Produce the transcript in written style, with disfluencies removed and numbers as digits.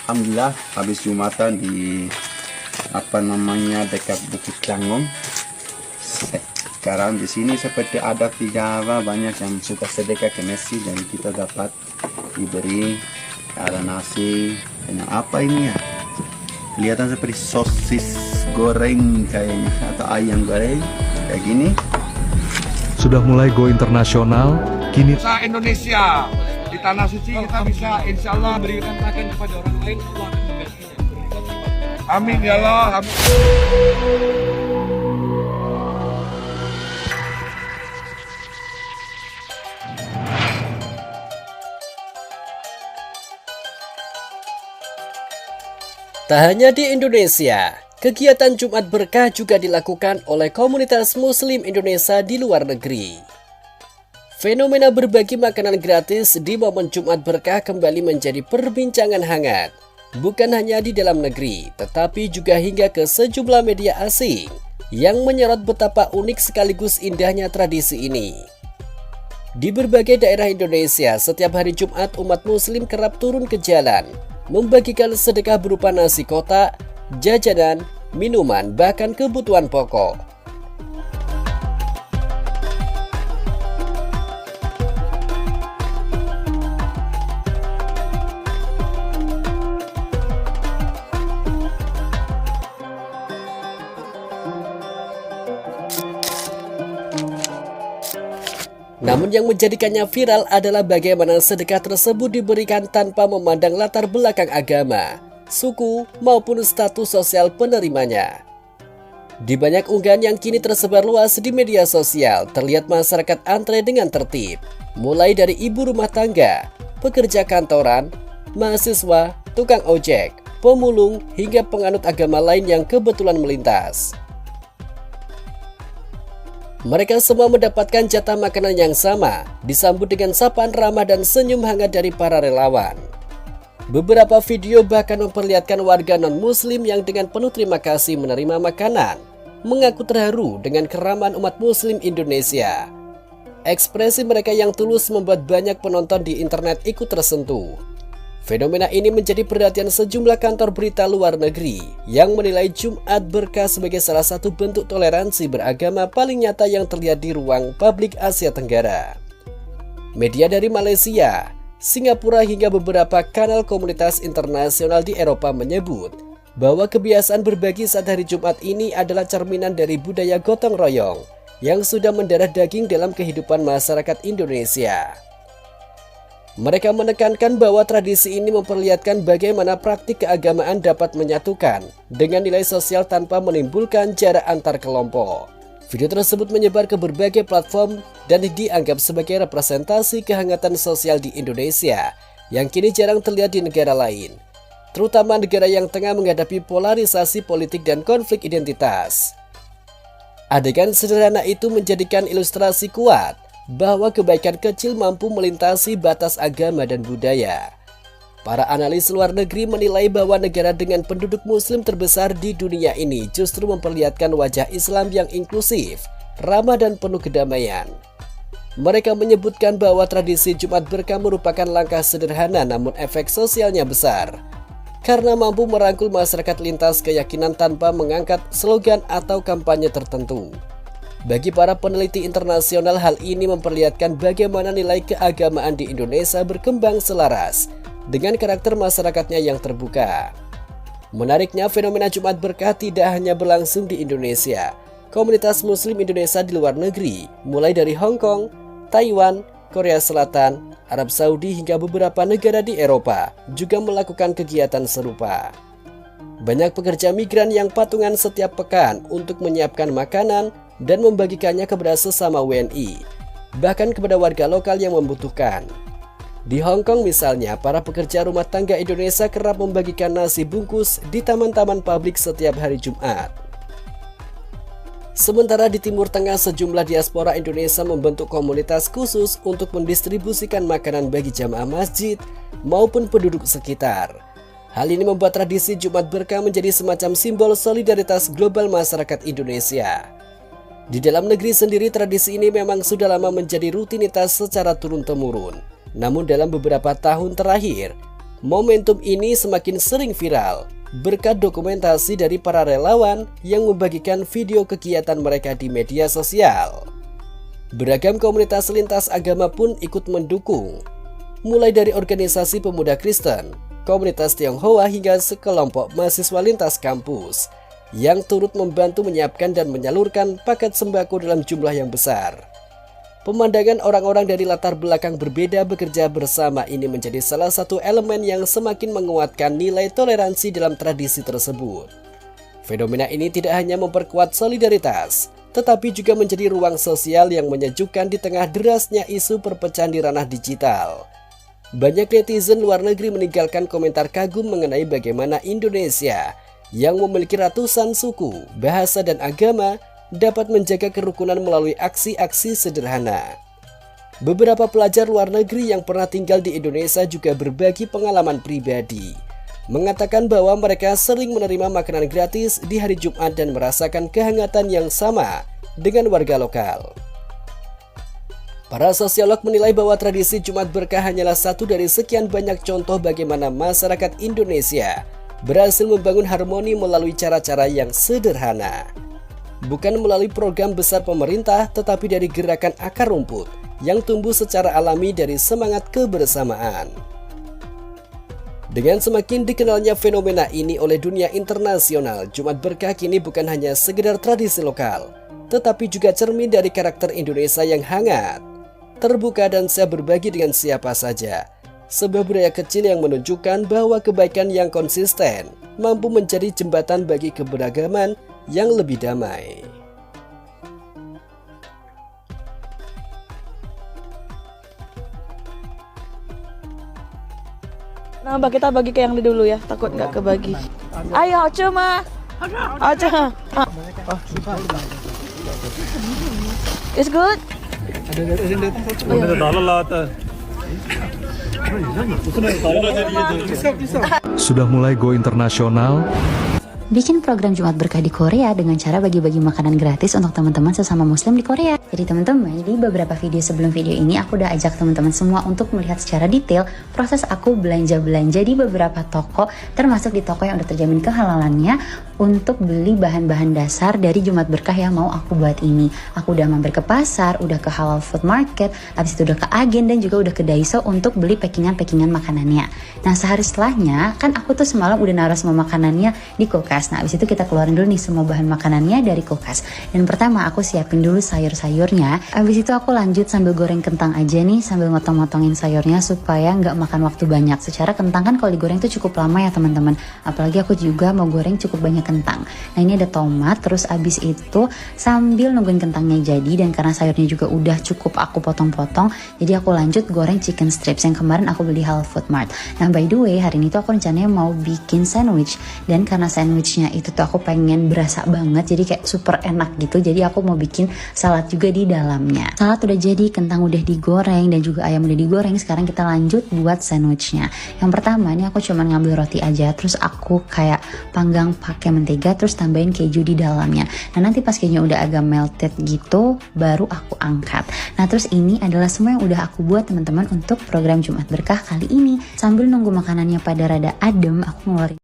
Alhamdulillah habis Jumatan di dekat Bukit Canggung. Sekarang di sini seperti adat di Jawa, banyak yang suka sedekah ke masjid, dan kita dapat diberi ada nasi dengan apa ini ya? Kelihatan seperti sosis goreng kayaknya, atau ayam goreng kayak gini. Sudah mulai go internasional, kini Indonesia di tanah suci kita bisa insya Allah berikan makan kepada orang lain, Allah akan menggantinya. amin ya Allah, amin. Tak hanya di Indonesia, kegiatan Jumat Berkah juga dilakukan oleh komunitas Muslim Indonesia di luar negeri. Fenomena berbagi makanan gratis di momen Jumat Berkah kembali menjadi perbincangan hangat. Bukan hanya di dalam negeri, tetapi juga hingga ke sejumlah media asing yang menyorot betapa unik sekaligus indahnya tradisi ini. Di berbagai daerah Indonesia, setiap hari Jumat umat Muslim kerap turun ke jalan, membagikan sedekah berupa nasi kotak, jajanan, minuman, bahkan kebutuhan pokok. Namun yang menjadikannya viral adalah bagaimana sedekah tersebut diberikan tanpa memandang latar belakang agama, suku, maupun status sosial penerimanya. Di banyak unggahan yang kini tersebar luas di media sosial, terlihat masyarakat antre dengan tertib, mulai dari ibu rumah tangga, pekerja kantoran, mahasiswa, tukang ojek, pemulung, hingga penganut agama lain yang kebetulan melintas. Mereka semua mendapatkan jatah makanan yang sama, disambut dengan sapaan ramah dan senyum hangat dari para relawan. Beberapa video bahkan memperlihatkan warga non-muslim yang dengan penuh terima kasih menerima makanan, mengaku terharu dengan keramahan umat muslim Indonesia. Ekspresi mereka yang tulus membuat banyak penonton di internet ikut tersentuh. Fenomena ini menjadi perhatian sejumlah kantor berita luar negeri yang menilai Jumat Berkah sebagai salah satu bentuk toleransi beragama paling nyata yang terlihat di ruang publik Asia Tenggara. Media dari Malaysia, Singapura hingga beberapa kanal komunitas internasional di Eropa menyebut bahwa kebiasaan berbagi saat hari Jumat ini adalah cerminan dari budaya gotong royong yang sudah mendarah daging dalam kehidupan masyarakat Indonesia. Mereka menekankan bahwa tradisi ini memperlihatkan bagaimana praktik keagamaan dapat menyatukan dengan nilai sosial tanpa menimbulkan jarak antar kelompok. Video tersebut menyebar ke berbagai platform dan dianggap sebagai representasi kehangatan sosial di Indonesia yang kini jarang terlihat di negara lain, terutama negara yang tengah menghadapi polarisasi politik dan konflik identitas. Adegan sederhana itu menjadikan ilustrasi kuat bahwa kebaikan kecil mampu melintasi batas agama dan budaya. Para analis luar negeri menilai bahwa negara dengan penduduk muslim terbesar di dunia ini justru memperlihatkan wajah Islam yang inklusif, ramah dan penuh kedamaian. Mereka menyebutkan bahwa tradisi Jumat Berkah merupakan langkah sederhana namun efek sosialnya besar, karena mampu merangkul masyarakat lintas keyakinan tanpa mengangkat slogan atau kampanye tertentu. Bagi para peneliti internasional, hal ini memperlihatkan bagaimana nilai keagamaan di Indonesia berkembang selaras dengan karakter masyarakatnya yang terbuka. Menariknya, fenomena Jumat Berkah tidak hanya berlangsung di Indonesia. Komunitas Muslim Indonesia di luar negeri, mulai dari Hong Kong, Taiwan, Korea Selatan, Arab Saudi hingga beberapa negara di Eropa juga melakukan kegiatan serupa. Banyak pekerja migran yang patungan setiap pekan untuk menyiapkan makanan dan membagikannya kepada sesama WNI, bahkan kepada warga lokal yang membutuhkan. Di Hong Kong misalnya, para pekerja rumah tangga Indonesia kerap membagikan nasi bungkus di taman-taman publik setiap hari Jumat. Sementara di Timur Tengah, sejumlah diaspora Indonesia membentuk komunitas khusus untuk mendistribusikan makanan bagi jamaah masjid maupun penduduk sekitar. Hal ini membuat tradisi Jumat Berkah menjadi semacam simbol solidaritas global masyarakat Indonesia. Di dalam negeri sendiri, tradisi ini memang sudah lama menjadi rutinitas secara turun-temurun. Namun dalam beberapa tahun terakhir, Momentum ini semakin sering viral berkat dokumentasi dari para relawan yang membagikan video kegiatan mereka di media sosial. Beragam komunitas lintas agama pun ikut mendukung, mulai dari organisasi pemuda Kristen, komunitas Tionghoa hingga sekelompok mahasiswa lintas kampus yang turut membantu menyiapkan dan menyalurkan paket sembako dalam jumlah yang besar. Pemandangan orang-orang dari latar belakang berbeda bekerja bersama ini menjadi salah satu elemen yang semakin menguatkan nilai toleransi dalam tradisi tersebut. Fenomena ini tidak hanya memperkuat solidaritas, tetapi juga menjadi ruang sosial yang menyejukkan di tengah derasnya isu perpecahan di ranah digital. Banyak netizen luar negeri meninggalkan komentar kagum mengenai bagaimana Indonesia yang memiliki ratusan suku, bahasa, dan agama dapat menjaga kerukunan melalui aksi-aksi sederhana. Beberapa pelajar luar negeri yang pernah tinggal di Indonesia juga berbagi pengalaman pribadi, mengatakan bahwa mereka sering menerima makanan gratis di hari Jumat dan merasakan kehangatan yang sama dengan warga lokal. Para sosiolog menilai bahwa tradisi Jumat Berkah hanyalah satu dari sekian banyak contoh bagaimana masyarakat Indonesia berhasil membangun harmoni melalui cara-cara yang sederhana. Bukan melalui program besar pemerintah, tetapi dari gerakan akar rumput yang tumbuh secara alami dari semangat kebersamaan. Dengan semakin dikenalnya fenomena ini oleh dunia internasional, Jumat Berkah kini bukan hanya sekedar tradisi lokal, tetapi juga cermin dari karakter Indonesia yang hangat, terbuka, dan siap berbagi dengan siapa saja. Sebuah budaya kecil yang menunjukkan bahwa kebaikan yang konsisten mampu menjadi jembatan bagi keberagaman yang lebih damai. Nambah, kita bagi ke yang di dulu ya, takut nggak kebagi. Ayo, cuma. Aja. It's good. Sudah mulai go internasional. Bikin program Jumat Berkah di Korea dengan cara bagi-bagi makanan gratis untuk teman-teman sesama muslim di Korea. Jadi teman-teman, di beberapa video sebelum video ini aku udah ajak teman-teman semua untuk melihat secara detail proses aku belanja-belanja di beberapa toko, termasuk di toko yang udah terjamin kehalalannya, untuk beli bahan-bahan dasar dari Jumat Berkah yang mau aku buat ini. Aku udah mampir ke pasar, udah ke Halal Food Market, habis itu udah ke Agen, dan juga udah ke Daiso untuk beli packingan-packingan makanannya. Nah, sehari setelahnya kan aku tuh semalam udah naruh semua makanannya di kulkas. Nah, abis itu kita keluarin dulu nih semua bahan makanannya dari kulkas. Dan pertama aku siapin dulu sayur-sayurnya. Abis itu aku lanjut sambil goreng kentang aja nih, sambil motong-motongin sayurnya supaya nggak makan waktu banyak. Secara kentang kan kalau digoreng tuh cukup lama ya teman-teman. Apalagi aku juga mau goreng cukup banyak kentang. Nah, ini ada tomat. Terus abis itu sambil nungguin kentangnya jadi, dan karena sayurnya juga udah cukup aku potong-potong, jadi aku lanjut goreng chicken strips yang kemarin aku beli Halal Food Mart. Nah, by the way, hari ini tuh aku rencananya mau bikin sandwich, dan karena sandwichnya itu tuh aku pengen berasa banget, jadi kayak super enak gitu, jadi aku mau bikin salad juga di dalamnya. Salad udah jadi, kentang udah digoreng, dan juga ayam udah digoreng. Sekarang kita lanjut buat sandwichnya. Yang pertama ini aku cuman ngambil roti aja, terus aku kayak panggang pakai mentega, terus tambahin keju di dalamnya. Nah, nanti pas kejunya udah agak melted gitu, baru aku angkat. Nah, terus ini adalah semua yang udah aku buat teman-teman untuk program Jumat Berkah kali ini. Sambil nunggu makanannya pada rada adem, aku ngeluarin